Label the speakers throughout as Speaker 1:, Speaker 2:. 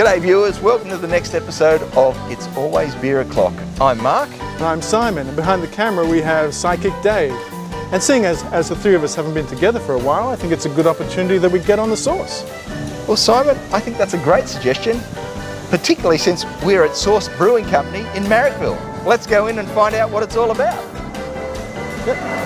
Speaker 1: G'day viewers, welcome to the next episode of It's Always Beeroclock. I'm Mark.
Speaker 2: And I'm Simon, and behind the camera we have Sidekick Dave. And seeing as the three of us haven't been together for a while, I think it's a good opportunity that we get on the Sauce.
Speaker 1: Well Simon, I think that's a great suggestion, particularly since we're at Sauce Brewing Company in Marrickville. Let's go in and find out what it's all about.
Speaker 2: Yep.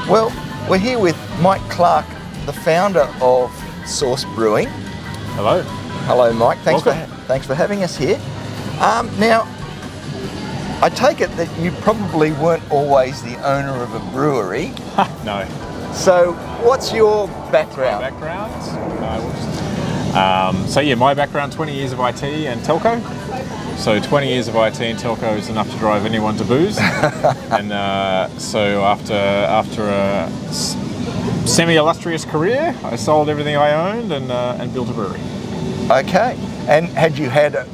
Speaker 1: Well, we're here with Mike Clarke, the founder of Sauce Brewing.
Speaker 2: Hello.
Speaker 1: Hello, Mike. Thanks
Speaker 2: Welcome.
Speaker 1: for having us here. Now, I take it that you probably weren't always the owner of a brewery.
Speaker 2: No.
Speaker 1: So, what's your background?
Speaker 2: My background, 20 years of IT and telco. So 20 years of IT and telco is enough to drive anyone to booze. And so after a semi-illustrious career, I sold everything I owned and built a brewery.
Speaker 1: Okay. And had you had a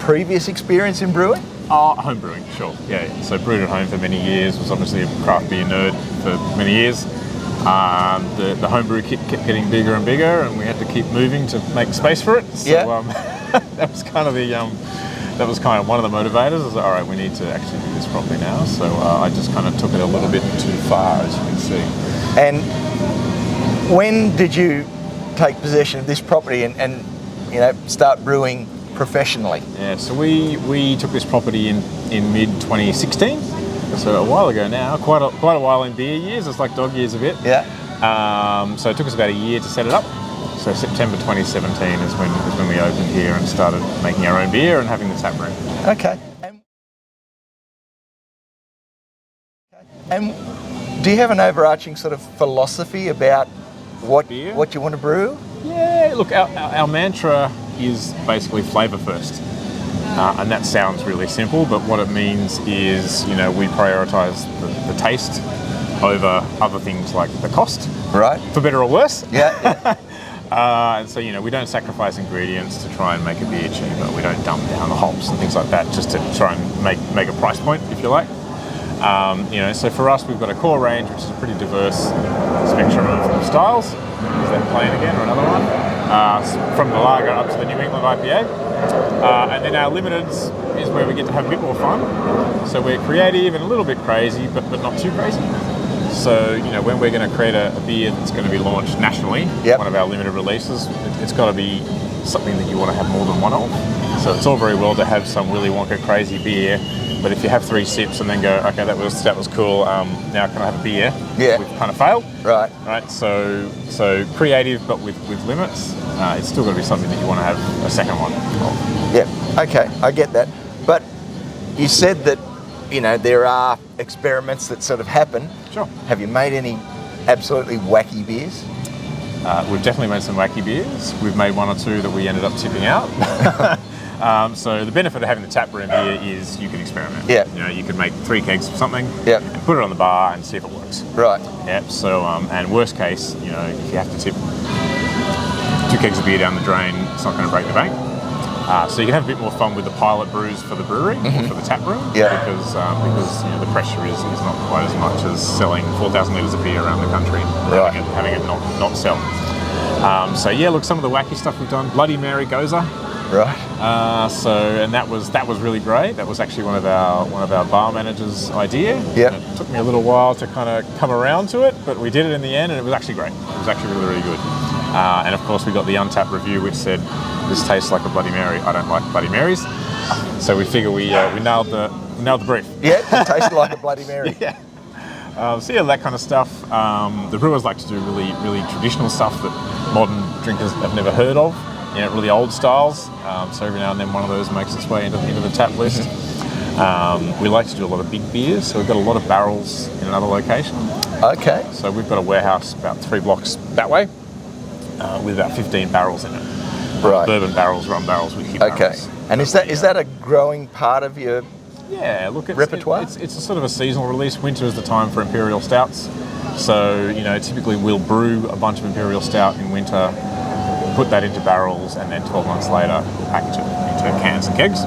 Speaker 1: previous experience in brewing?
Speaker 2: Home brewing, sure. Yeah. So brewed at home for many years. Was obviously a craft beer nerd for many years. The homebrew kit kept getting bigger and bigger, and we had to keep moving to make space for it. So that was kind of one of the motivators. Is all right, we need to actually do this properly now. So I just kind of took it a little bit too far, as you can see.
Speaker 1: And when did you take possession of this property and start brewing professionally?
Speaker 2: Yeah, so we took this property in mid 2016. So a while ago now, quite a while in beer years. It's like dog years a bit.
Speaker 1: Yeah.
Speaker 2: So it took us about a year to set it up. So September 2017 is when we opened here and started making our own beer and having the tap room.
Speaker 1: Okay. And do you have an overarching sort of philosophy about what you want to brew?
Speaker 2: Yeah, look, our mantra is basically flavour first. And that sounds really simple, but what it means is, we prioritise the taste over other things like the cost.
Speaker 1: Right.
Speaker 2: For better or worse.
Speaker 1: Yeah.
Speaker 2: And so, we don't sacrifice ingredients to try and make a beer cheaper. We don't dump down the hops and things like that just to try and make a price point, if you like. So for us, we've got a core range, which is a pretty diverse spectrum of styles. Is that plain again, or another one? From the lager up to the New England IPA. And then our limiteds is where we get to have a bit more fun. So we're creative and a little bit crazy, but not too crazy. So, when we're going to create a beer that's going to be launched nationally, one of our limited releases, it's got to be something that you want to have more than one of. So it's all very well to have some really wonka crazy beer, but if you have 3 sips and then go, okay, that was cool, now can I have a beer?
Speaker 1: Yeah.
Speaker 2: We've kind of failed.
Speaker 1: Right.
Speaker 2: So creative, but with limits. It's still got to be something that you want to have a second one of.
Speaker 1: Yeah, okay, I get that. But you said that, there are experiments that sort of happen. Sure. Have you made any absolutely wacky beers?
Speaker 2: We've definitely made some wacky beers. We've made 1 or 2 that we ended up tipping out. So the benefit of having the tap room here is you can experiment.
Speaker 1: Yeah.
Speaker 2: You can make 3 kegs of something
Speaker 1: and
Speaker 2: put it on the bar and see if it works.
Speaker 1: Right.
Speaker 2: Yeah. So and worst case, if you have to tip 2 kegs of beer down the drain, it's not going to break the bank. So you can have a bit more fun with the pilot brews for the brewery or for the tap room. Yeah. Because the pressure is not quite as much as selling 4,000 litres of beer around the country and having it not sell. Some of the wacky stuff we've done. Bloody Mary Goza.
Speaker 1: Right.
Speaker 2: And that was really great. That was actually one of our bar managers' idea.
Speaker 1: Yeah.
Speaker 2: It took me a little while to kind of come around to it, but we did it in the end, and it was actually great. It was actually really, really good. And of course, we got the Untapped review, which said, "This tastes like a Bloody Mary. I don't like Bloody Marys." So we figure we nailed the brief.
Speaker 1: Yeah, it tasted like a Bloody Mary.
Speaker 2: Yeah. That kind of stuff. The brewers like to do really, really traditional stuff that modern drinkers have never heard of. Really old styles. So every now and then one of those makes its way into the tap list. We like to do a lot of big beers, so we've got a lot of barrels in another location.
Speaker 1: Okay.
Speaker 2: So we've got a warehouse about 3 blocks that way with about 15 barrels in it.
Speaker 1: Right.
Speaker 2: Bourbon barrels, rum barrels, whiskey barrels.
Speaker 1: Okay. And is that a growing part of your
Speaker 2: Yeah, look,
Speaker 1: repertoire?
Speaker 2: It's a sort of a seasonal release. Winter is the time for imperial stouts. So, typically we'll brew a bunch of imperial stout in winter, put that into barrels, and then 12 months later we'll package it into cans and kegs.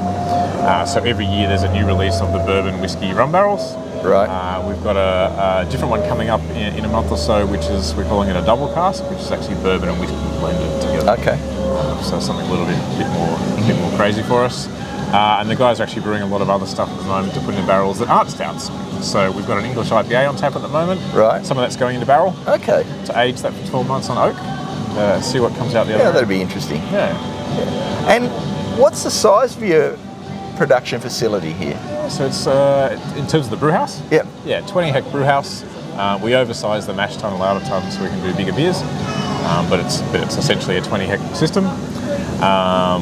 Speaker 2: So every year there's a new release of the bourbon whiskey rum barrels.
Speaker 1: Right.
Speaker 2: We've got a different one coming up in a month or so, which is, we're calling it a double cask, which is actually bourbon and whiskey blended together.
Speaker 1: Okay.
Speaker 2: So something a little bit more crazy for us. And the guys are actually brewing a lot of other stuff at the moment to put in barrels that aren't stouts. So we've got an English IPA on tap at the moment.
Speaker 1: Right.
Speaker 2: Some of that's going into barrel.
Speaker 1: Okay.
Speaker 2: To age that for 12 months on oak. See what comes out the other
Speaker 1: Yeah,
Speaker 2: end.
Speaker 1: that'd be interesting.
Speaker 2: Yeah.
Speaker 1: And what's the size of your production facility here?
Speaker 2: So it's, in terms of the brew house?
Speaker 1: Yep.
Speaker 2: Yeah, 20 hect brew house. We oversize the mash tun, allowed ton, so we can do bigger beers. But it's essentially a 20 hect system.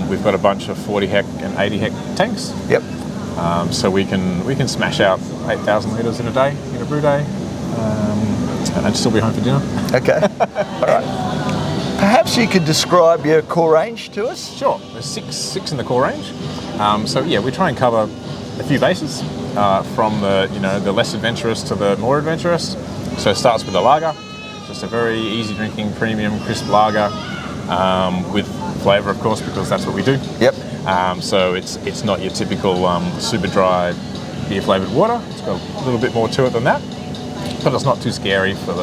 Speaker 2: We've got a bunch of 40 hect and 80 hect tanks.
Speaker 1: Yep.
Speaker 2: So we can smash out 8,000 litres in a day, in a brew day, and still be home for dinner.
Speaker 1: Okay. All right. Perhaps you could describe your core range to us?
Speaker 2: Sure. There's six in the core range. So yeah, we try and cover a few bases, from the less adventurous to the more adventurous. So it starts with a lager, just a very easy drinking, premium, crisp lager, with flavour, of course, because that's what we do.
Speaker 1: Yep.
Speaker 2: So it's not your typical super dry beer flavoured water. It's got a little bit more to it than that, but it's not too scary for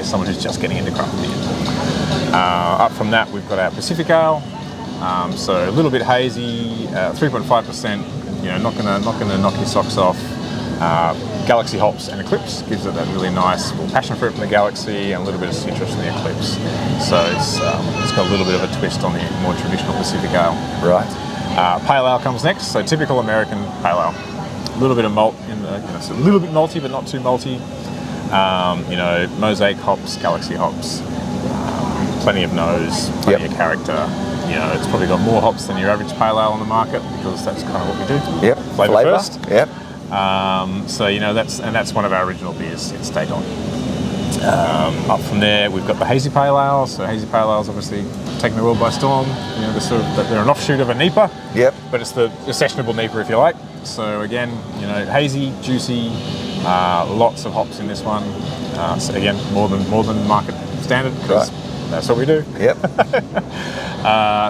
Speaker 2: someone who's just getting into craft beer. Up from that, we've got our Pacific Ale, so a little bit hazy, 3.5%. Not gonna knock your socks off. Galaxy hops and Eclipse gives it that really nice passion fruit from the Galaxy and a little bit of citrus from the Eclipse. So it's got a little bit of a twist on the more traditional Pacific Ale.
Speaker 1: Right.
Speaker 2: Pale Ale comes next, so typical American pale ale. A little bit of malt in the, so a little bit malty but not too malty. Mosaic hops, Galaxy hops, plenty of nose, plenty of character. It's probably got more hops than your average pale ale on the market because that's kind of what we do.
Speaker 1: Yep.
Speaker 2: Flavour first.
Speaker 1: Yep.
Speaker 2: That's one of our original beers. It's stayed on. Up from there, we've got the hazy pale ale. So hazy pale ale is obviously taking the world by storm. They're an offshoot of a NEPA. Yep. But it's the sessionable NEPA, if you like. So again, hazy, juicy, lots of hops in this one. So again, more than market standard because that's what we do. Yep.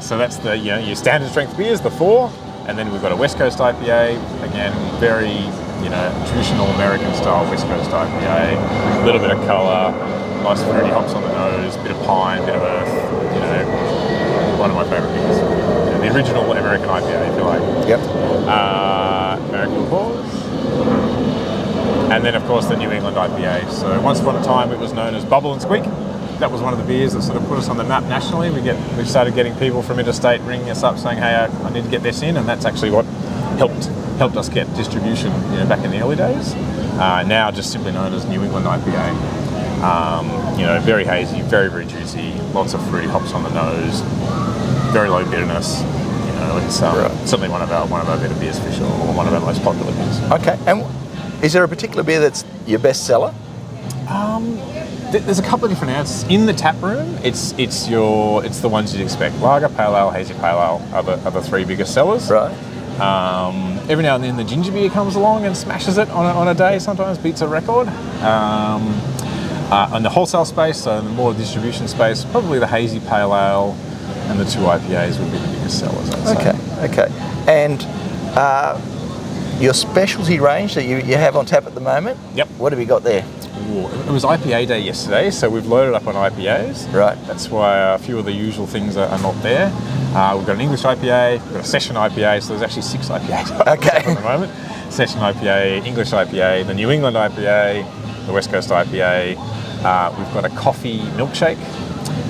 Speaker 2: So that's the your standard strength beers, the 4. And then we've got a West Coast IPA, again, very, traditional American style West Coast IPA, a little bit of colour, nice fruity hops on the nose, bit of pine, bit of earth, one of my favourite beers. The original American IPA, if you like. Yep. Marrickville Pause. And then, of course, the New England IPA. So once upon a time, it was known as Bubble and Squeak. That was one of the beers that sort of put us on the map nationally. We started getting people from interstate ringing us up saying, "Hey, I need to get this in," and that's actually what helped us get distribution, back in the early days. Now just simply known as New England IPA. Very hazy, very very juicy, lots of fruity hops on the nose, very low bitterness. It's certainly one of our better beers for sure, or one of our most popular beers.
Speaker 1: Okay, and is there a particular beer that's your best seller?
Speaker 2: There's a couple of different outs in the tap room. It's the ones you'd expect: lager, pale ale, hazy pale ale are the 3 biggest sellers. Right. Every now and then the ginger beer comes along and smashes it on a day. Sometimes beats a record. On the wholesale space, so in the more distribution space, probably the hazy pale ale and the 2 IPAs would be the biggest sellers, I'd say.
Speaker 1: Okay. And your specialty range that you have on tap at the moment? Yep. What have you got there?
Speaker 2: It was IPA day yesterday, so we've loaded up on IPAs. Right. That's why a few of the usual things are not there. We've got an English IPA, we've got a session IPA, so there's actually 6 IPAs at the moment. Session IPA, English IPA, the New England IPA, the West Coast IPA. We've got a coffee milkshake.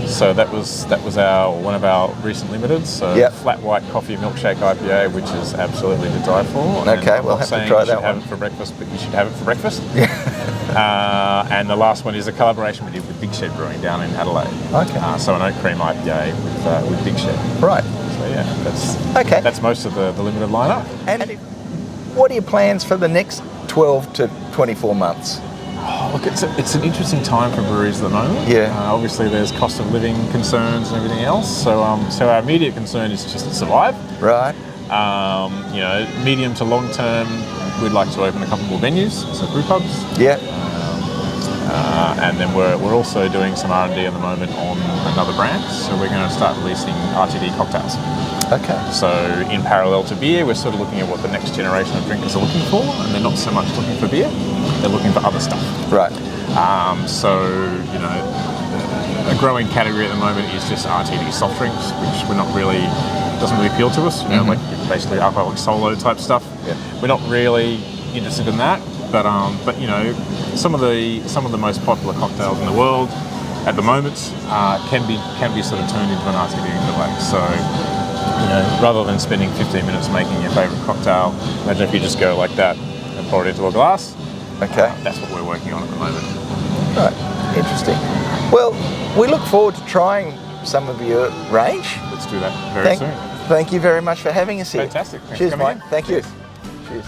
Speaker 2: So that was one of our recent limiteds. So flat white coffee milkshake IPA, which is absolutely to die for.
Speaker 1: Okay, we'll have to try that one.
Speaker 2: Have it for breakfast, but you should have it for breakfast. And the last one is a collaboration we did with Big Shed Brewing down in Adelaide. Okay. So an oat cream IPA with Big Shed. Right. So yeah, that's most of the limited lineup.
Speaker 1: And what are your plans for the next 12 to 24 months?
Speaker 2: Look, it's an interesting time for breweries at the moment. Yeah. Obviously, there's cost of living concerns and everything else. So our immediate concern is just to survive. Right. Medium to long term, we'd like to open a couple more venues, so brew pubs.
Speaker 1: Yeah.
Speaker 2: And then we're also doing some R&D at the moment on another brand, so we're going to start releasing RTD cocktails.
Speaker 1: Okay.
Speaker 2: So in parallel to beer, we're sort of looking at what the next generation of drinkers are looking for, and they're not so much looking for beer, they're looking for other stuff.
Speaker 1: Right.
Speaker 2: So, you know, a growing category at the moment is just RTD soft drinks, which doesn't really appeal to us, you know, like basically alcoholic solo type stuff.
Speaker 1: Yeah.
Speaker 2: We're not really interested in that, but you know, some of the most popular cocktails in the world at the moment can be sort of turned into an RTD if you like. So, you know, rather than spending 15 minutes making your favourite cocktail, imagine if you just go like that and pour it into a glass.
Speaker 1: Okay.
Speaker 2: That's what we're working on at the moment.
Speaker 1: Right. Interesting. Well, we look forward to trying some of your range.
Speaker 2: Let's do that very soon.
Speaker 1: Thank you very much for having us here.
Speaker 2: Fantastic. Thanks
Speaker 1: Cheers,
Speaker 2: for coming
Speaker 1: Mike.
Speaker 2: in.
Speaker 1: Thank you.
Speaker 2: Cheers.
Speaker 1: Cheers.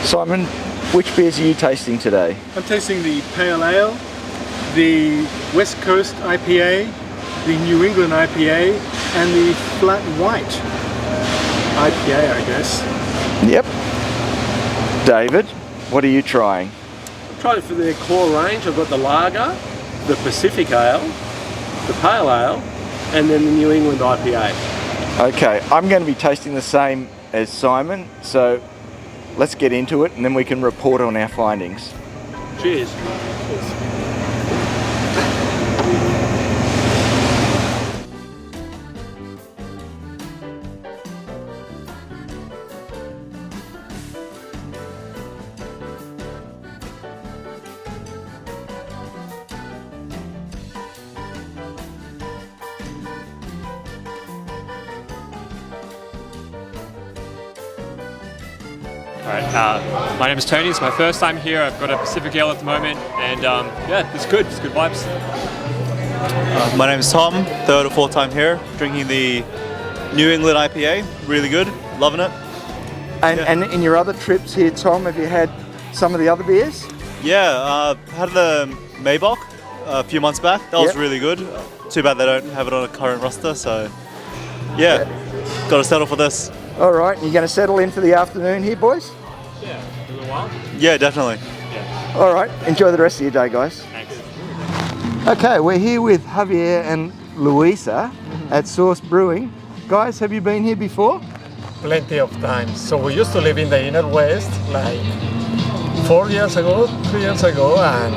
Speaker 1: Simon, which beers are you tasting today?
Speaker 3: I'm tasting the Pale Ale, the West Coast IPA, the New England IPA, and the Flat White IPA, I guess.
Speaker 1: Yep. David, what are you trying?
Speaker 4: I've tried it for their core range. I've got the Lager, the Pacific Ale, the Pale Ale, and then the New England IPA.
Speaker 1: Okay, I'm going to be tasting the same as Simon, so let's get into it and then we can report on our findings.
Speaker 4: Cheers.
Speaker 5: Alright, my name is Tony. It's my first time here. I've got a Pacific Ale at the moment, and yeah, it's good. It's good vibes.
Speaker 6: My name is Tom, third or fourth time here, drinking the New England IPA. Really good, loving it.
Speaker 1: And in your other trips here, Tom, have you had some of the other beers?
Speaker 6: Yeah, had the Maybach a few months back. That was really good. Too bad they don't have it on a current roster, so yeah, got to settle for this.
Speaker 1: All right, you're going to settle in for the afternoon here, boys?
Speaker 5: Yeah, a little while.
Speaker 6: Yeah, definitely.
Speaker 5: Yeah.
Speaker 1: All right, enjoy the rest of your day, guys.
Speaker 5: Thanks.
Speaker 1: Okay, we're here with Javier and Luisa at Sauce Brewing. Guys, have you been here before?
Speaker 3: Plenty of times. So we used to live in the inner west like 4 years ago, 3 years ago, and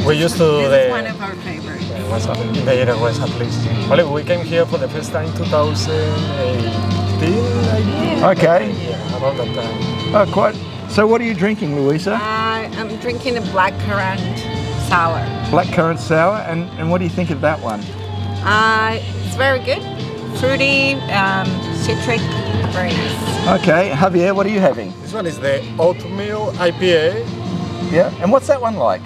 Speaker 3: we used to do
Speaker 7: this is one of our favorites.
Speaker 3: It was in the inner west at least. Only we came here for the first time 2018.
Speaker 1: Okay.
Speaker 3: Yeah, about that time.
Speaker 1: Oh, quite. So what are you drinking, Luisa?
Speaker 7: I'm drinking a blackcurrant sour.
Speaker 1: Blackcurrant sour, and what do you think of that one?
Speaker 7: It's very good. Fruity, citric, very nice.
Speaker 1: Okay, Javier, what are you having?
Speaker 3: This one is the oatmeal IPA.
Speaker 1: Yeah, and what's that one like?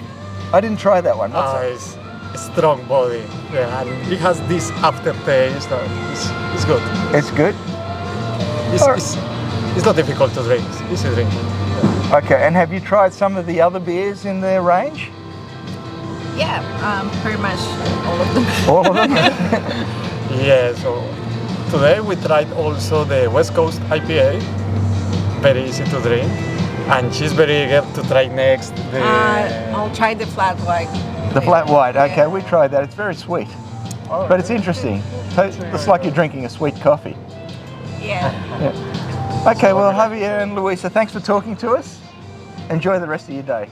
Speaker 1: I didn't try that one. What's
Speaker 3: It's strong body. Yeah, and it has this aftertaste. It's good.
Speaker 1: It's good?
Speaker 3: It's not difficult to drink. It's easy to drink.
Speaker 1: Okay, and have you tried some of the other beers in their range?
Speaker 7: Yeah, pretty much all of them.
Speaker 1: All of them?
Speaker 3: Yeah, so today we tried also the West Coast IPA. Very easy to drink. And she's very eager to try next.
Speaker 7: I'll try the flat white.
Speaker 1: The flat white, okay, we tried that. It's very sweet, but it's interesting. It's like you're drinking a sweet coffee.
Speaker 7: Yeah.
Speaker 1: Okay, well, Javier and Luisa, thanks for talking to us. Enjoy the rest of your day.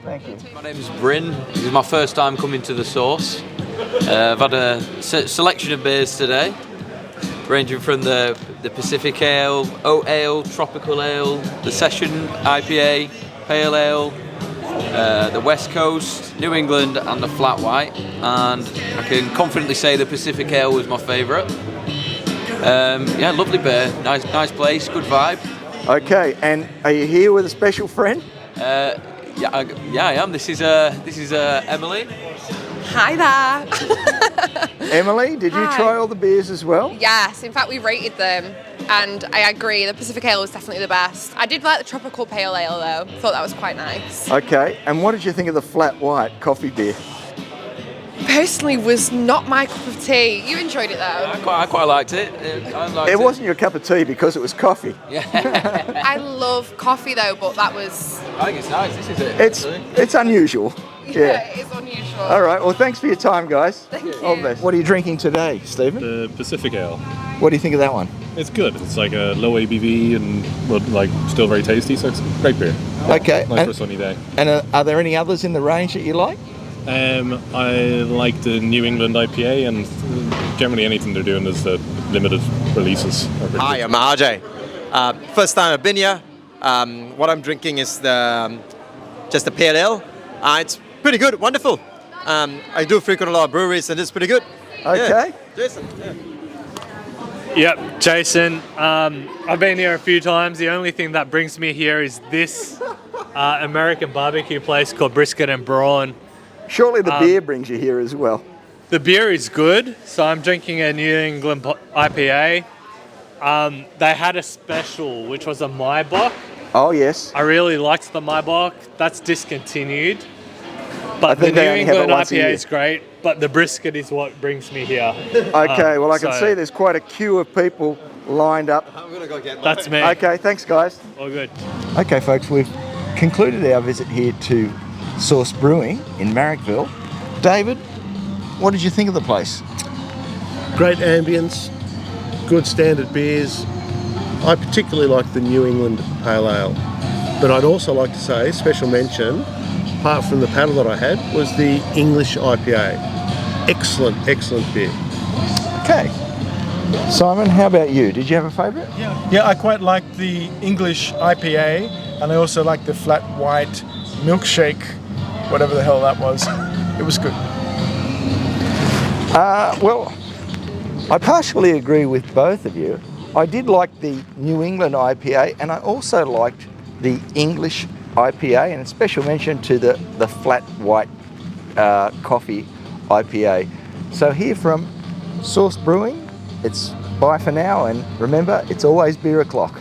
Speaker 1: Thank you.
Speaker 8: My name is Bryn. This is my first time coming to the Sauce. I've had a selection of beers today, ranging from the Pacific Ale, Oat Ale, Tropical Ale, the Session IPA, Pale Ale, the West Coast, New England, and the Flat White. And I can confidently say the Pacific Ale was my favourite. Yeah, lovely beer, nice place, good vibe.
Speaker 1: Okay, and are you here with a special friend?
Speaker 8: Yeah, I am. This is Emily.
Speaker 9: Hi there.
Speaker 1: Emily, did you
Speaker 9: Hi.
Speaker 1: try all the beers as well?
Speaker 9: Yes, in fact we rated them and I agree, the Pacific Ale was definitely the best. I did like the Tropical Pale Ale though, thought that was quite nice.
Speaker 1: Okay, and what did you think of the flat white coffee beer?
Speaker 9: Personally was not my cup of tea. You enjoyed it though?
Speaker 8: I quite liked it.
Speaker 1: It wasn't your cup of tea because it was coffee.
Speaker 8: Yeah.
Speaker 9: I love coffee though, but that was...
Speaker 8: I think it's nice, this is it.
Speaker 1: It's unusual.
Speaker 9: Yeah, it is unusual.
Speaker 1: All right, well thanks for your time guys.
Speaker 9: Thank you.
Speaker 1: All the best. What are you drinking today, Stephen?
Speaker 10: The Pacific Ale.
Speaker 1: What do you think of that one?
Speaker 10: It's good. It's like a low ABV and well, like still very tasty, so it's a great beer.
Speaker 1: Okay.
Speaker 10: Nice for a sunny day.
Speaker 1: And are there any others in the range that you like?
Speaker 10: I like the New England IPA, and generally anything they're doing is the limited releases.
Speaker 11: Hi, I'm RJ. First time I've been here. What I'm drinking is just the pale ale. It's pretty good, wonderful. I do frequent a lot of breweries, and it's pretty good.
Speaker 1: Okay.
Speaker 11: Yeah. Jason. Yeah.
Speaker 12: Yep, Jason. I've been here a few times. The only thing that brings me here is this American barbecue place called Brisket and Brawn.
Speaker 1: Surely the beer brings you here as well.
Speaker 12: The beer is good, so I'm drinking a New England IPA. They had a special, which was a Maibach.
Speaker 1: Oh, yes.
Speaker 12: I really liked the Maibach. That's discontinued. But the
Speaker 1: think
Speaker 12: New
Speaker 1: they only have it
Speaker 12: England
Speaker 1: once a
Speaker 12: IPA
Speaker 1: year.
Speaker 12: is great, but the brisket is what brings me here.
Speaker 1: Okay, well I can
Speaker 12: so
Speaker 1: see there's quite a queue of people lined up.
Speaker 11: I'm gonna go get mine.
Speaker 12: That's me.
Speaker 1: Okay, thanks guys.
Speaker 12: All good.
Speaker 1: Okay folks, we've concluded our visit here to Sauce Brewing in Marrickville. David, what did you think of the place?
Speaker 13: Great ambience, good standard beers. I particularly like the New England Pale Ale, but I'd also like to say, special mention, apart from the paddle that I had, was the English IPA. Excellent, excellent beer.
Speaker 1: Okay. Simon, how about you? Did you have a favourite?
Speaker 3: Yeah, I quite liked the English IPA, and I also liked the flat white milkshake, whatever the hell that was. It was good.
Speaker 1: Well, I partially agree with both of you. I did like the New England IPA, and I also liked the English IPA, and a special mention to the flat white coffee IPA. So here from Sauce Brewing, it's bye for now, and remember, it's always Beeroclock.